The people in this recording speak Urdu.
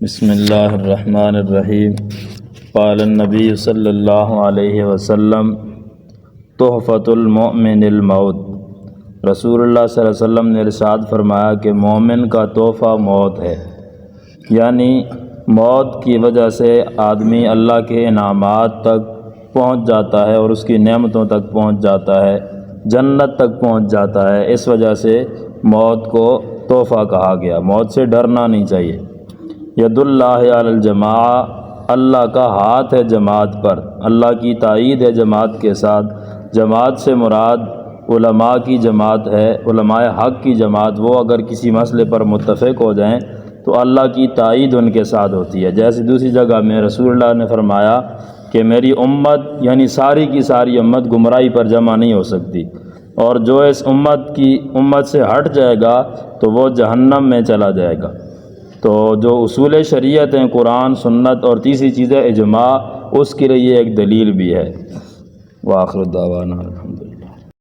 بسم اللہ الرحمن الرحیم۔ قال النبی صلی اللہ علیہ وسلم تحفۃ المؤمن الموت۔ رسول اللہ صلی اللہ علیہ وسلم نے ارشاد فرمایا کہ مومن کا تحفہ موت ہے، یعنی موت کی وجہ سے آدمی اللہ کے انعامات تک پہنچ جاتا ہے اور اس کی نعمتوں تک پہنچ جاتا ہے، جنت تک پہنچ جاتا ہے۔ اس وجہ سے موت کو تحفہ کہا گیا۔ موت سے ڈرنا نہیں چاہیے۔ ید اللہ علی الجماع، اللہ کا ہاتھ ہے جماعت پر، اللہ کی تائید ہے جماعت کے ساتھ۔ جماعت سے مراد علماء کی جماعت ہے، علماء حق کی جماعت۔ وہ اگر کسی مسئلے پر متفق ہو جائیں تو اللہ کی تائید ان کے ساتھ ہوتی ہے۔ جیسے دوسری جگہ میں رسول اللہ نے فرمایا کہ میری امت یعنی ساری کی ساری امت گمراہی پر جمع نہیں ہو سکتی، اور جو اس امت سے ہٹ جائے گا تو وہ جہنم میں چلا جائے گا۔ تو جو اصول شریعت ہیں، قرآن، سنت، اور تیسری چیز ہے اجماع، اس کے لیے یہ ایک دلیل بھی ہے۔ وآخر دعوانا